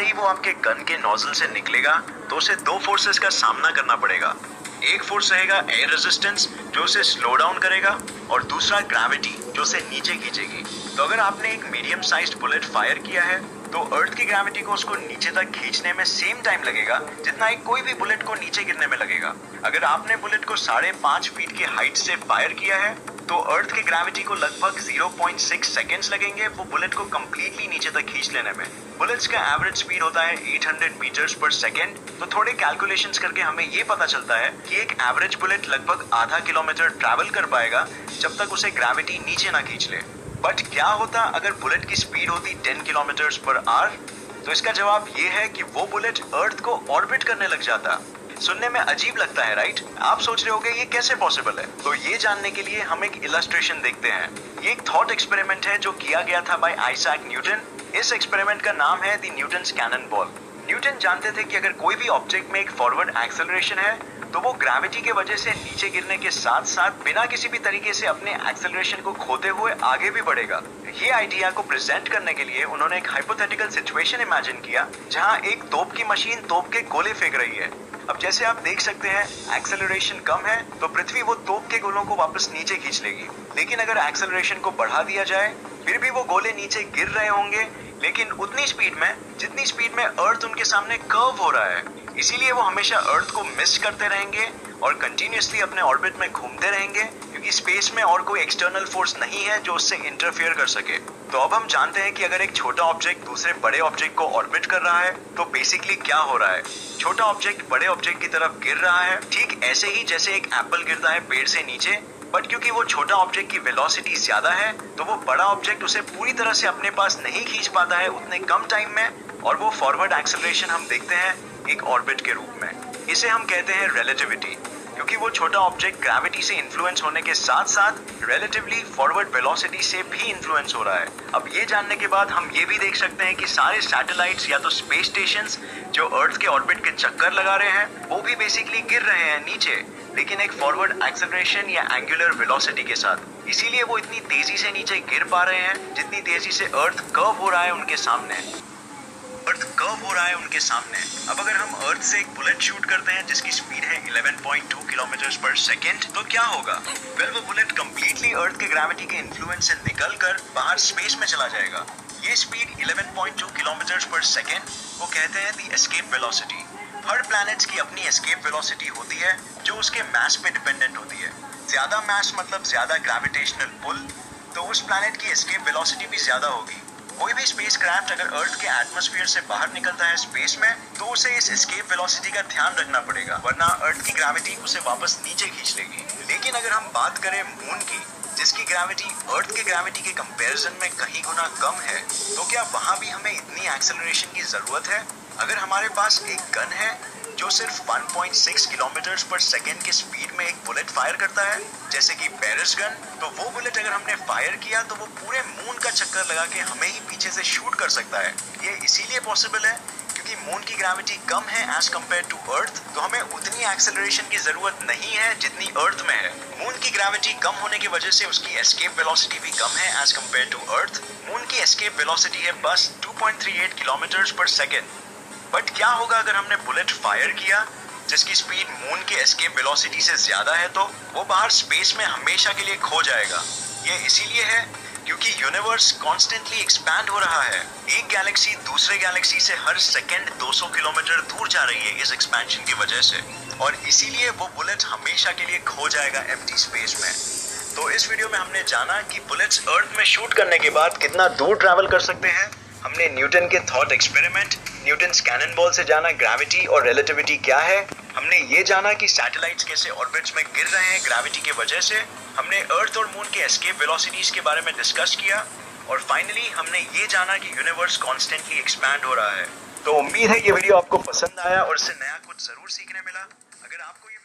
जैसे ही वो आपके गन के नोजल से निकलेगा तो उसे दो फोर्सेस का सामना करना पड़ेगा। एक फोर्स रहेगा एयर रेजिस्टेंस जो उसे स्लो डाउन करेगा और दूसरा ग्रेविटी जो उसे नीचे खींचेगी। तो अगर आपने एक मीडियम साइज्ड बुलेट फायर किया है तो अर्थ की ग्रेविटी को उसको नीचे तक खींचने में सेम टाइम लगेगा जितना एक कोई भी बुलेट को नीचे गिरने में लगेगा। अगर आपने बुलेट को 5.5 फीट की हाइट से फायर किया है तो अर्थ की ग्रेविटी को लगभग 0.6 सेकेंड्स लगेंगे वो बुलेट को कंप्लीटली नीचे तक खींच लेने में। बुलेट्स का एवरेज स्पीड होता है 800 मीटर्स पर सेकेंड। तो थोड़े कैलकुलेशंस करके हमें ये पता चलता है कि एक एवरेज बुलेट लगभग आधा किलोमीटर ट्रैवल कर पाएगा जब तक उसे ग्रेविटी नीचे ना खींच ले। बट क्या होता अगर बुलेट की स्पीड होती 10 किलोमीटर्स पर आवर? तो इसका जवाब ये है कि वो बुलेट अर्थ को ऑर्बिट करने लग जाता। सुनने में अजीब लगता है राइट? आप सोच रहे होंगे ये कैसे पॉसिबल है? तो ये जानने के लिए हम एक इलस्ट्रेशन देखते हैं। ये एक थॉट एक्सपेरिमेंट है जो किया गया था बाय आइजैक न्यूटन। इस एक्सपेरिमेंट का नाम है the Newton's cannon ball. Newton जानते थे कि अगर कोई भी ऑब्जेक्ट में एक फॉरवर्ड एक्सेलरेशन है तो वो ग्रेविटी के वजह से नीचे गिरने के साथ साथ बिना किसी भी तरीके से अपने एक्सेलरेशन को खोते हुए आगे भी बढ़ेगा। ये आइडिया को प्रेजेंट करने के लिए उन्होंने एक हाइपोथेटिकल सिचुएशन इमेजिन किया जहां एक तोप की मशीन तोप के गोले फेंक रही है। अब जैसे आप देख सकते हैं एक्सेलरेशन कम है तो पृथ्वी वो तोप के गोलों को वापस नीचे खींच लेगी। लेकिन अगर एक्सेलरेशन को बढ़ा दिया जाए फिर भी वो गोले नीचे गिर रहे होंगे लेकिन उतनी स्पीड में जितनी स्पीड में अर्थ उनके सामने कर्व हो रहा है। इसीलिए वो हमेशा अर्थ को मिस करते रहेंगे और कंटिन्यूअसली अपने ऑर्बिट में घूमते रहेंगे क्योंकि स्पेस में और कोई एक्सटर्नल फोर्स नहीं है जो उससे इंटरफेयर कर सके। तो अब हम जानते हैं कि अगर एक छोटा ऑब्जेक्ट दूसरे बड़े ऑब्जेक्ट को ऑर्बिट कर रहा है तो बेसिकली क्या हो रहा है। छोटा ऑब्जेक्ट बड़े ऑब्जेक्ट की तरफ गिर रहा है ठीक ऐसे ही जैसे एक एप्पल गिरता है पेड़ से नीचे। बट क्योंकि वो छोटा ऑब्जेक्ट की वेलोसिटी ज्यादा है तो वो बड़ा ऑब्जेक्ट उसे पूरी तरह से अपने पास नहीं खींच पाता है उतने कम टाइम में और वो फॉरवर्ड एक्सेलरेशन हम देखते हैं एक ऑर्बिट के रूप में। इसे हम कहते हैं रिलेटिविटी क्योंकि वो छोटा ऑब्जेक्ट ग्रेविटी से इन्फ्लुएंस होने के साथ साथ रिलेटिवली फॉरवर्ड वेलोसिटी से भी इन्फ्लुएंस हो रहा है। अब ये जानने के बाद हम ये भी देख सकते हैं कि सारे सैटेलाइट्स या तो स्पेस स्टेशंस जो अर्थ के ऑर्बिट के चक्कर लगा रहे हैं वो भी बेसिकली गिर रहे हैं नीचे लेकिन एक फॉरवर्ड एक्सेलरेशन या एंगुलर वेलोसिटी के साथ। इसीलिए वो इतनी तेजी से नीचे गिर पा रहे हैं जितनी तेजी से अर्थ कर्व हो रहा है उनके सामने। अब अगर हम अर्थ से एक बुलेट शूट करते हैं जिसकी स्पीड है 11.2 किलोमीटर पर सेकेंड तो क्या होगा? वेल वो बुलेट कंप्लीटली अर्थ के ग्रेविटी के इन्फ्लुएंस से निकलकर बाहर स्पेस में चला जाएगा। ये स्पीड 11.2 किलोमीटर पर सेकेंड को कहते हैं the escape velocity. Her planets की अपनी एस्केप वेलोसिटी होती है जो उसके मास पे डिपेंडेंट होती है। ज्यादा मास मतलब ज्यादा ग्रेविटेशनल पुल, तो उस प्लैनेट की एस्केप वेलोसिटी भी ज्यादा होगी। कोई भी स्पेसक्राफ्ट अगर अर्थ के एटमॉस्फेयर से बाहर निकलता है स्पेस में तो उसे इस एस्केप वेलोसिटी का ध्यान रखना पड़ेगा वरना अर्थ की ग्रेविटी उसे वापस नीचे खींच लेगी। लेकिन अगर हम बात करें मून की जिसकी ग्रेविटी अर्थ के ग्रेविटी के कंपैरिजन में कहीं गुना कम है तो क्या वहां भी हमें इतनी एक्सेलरेशन की जरूरत है? अगर हमारे पास एक गन है जो सिर्फ 1.6 किलोमीटर पर सेकेंड के स्पीड में एक बुलेट फायर करता है जैसे कि पेरिस गन, तो वो बुलेट अगर हमने फायर किया तो वो पूरे मून का चक्कर लगा के हमें ही पीछे से शूट कर सकता है। ये इसीलिए पॉसिबल है क्योंकि मून की ग्रेविटी कम है एज कम्पेयर टू अर्थ, तो हमें उतनी एक्सेलरेशन की जरूरत नहीं है जितनी अर्थ में है। मून की ग्रेविटी कम होने की वजह से उसकी एस्केप वेलोसिटी भी कम है as compared to earth. Moon की एस्केप वेलोसिटी है बस 2.38 किलोमीटर पर सेकेंड। बट क्या होगा अगर हमने बुलेट फायर किया जिसकी स्पीड मून के एस्केप वेलोसिटी से ज्यादा है? तो वो बाहर स्पेस में हमेशा के लिए खो जाएगा। ये इसीलिए है क्योंकि यूनिवर्स कॉन्स्टेंटली एक्सपैंड हो रहा है। एक गैलेक्सी दूसरे गैलेक्सी से हर सेकेंड 200 किलोमीटर दूर जा रही है इस एक्सपेंशन की वजह से और इसीलिए वो बुलेट हमेशा के लिए खो जाएगा एम्प्टी स्पेस में। तो इस वीडियो में हमने जाना कि बुलेट्स अर्थ में शूट करने के बाद कितना दूर ट्रैवल कर सकते हैं। हमने न्यूटन के thought experiment, Newton's cannon ball से जाना ग्रेविटी और रिलेटिविटी क्या है। हमने ये जाना कि सैटेलाइट्स कैसे ऑर्बिट्स में गिर रहे हैं ग्रेविटी के वजह से। हमने अर्थ और मून के एस्केप वेलोसिटीज के बारे में डिस्कस किया और फाइनली हमने ये जाना कि यूनिवर्स कॉन्स्टेंटली एक्सपैंड हो रहा है। तो उम्मीद है ये वीडियो आपको पसंद आया और इससे नया कुछ जरूर सीखने मिला। अगर आपको ये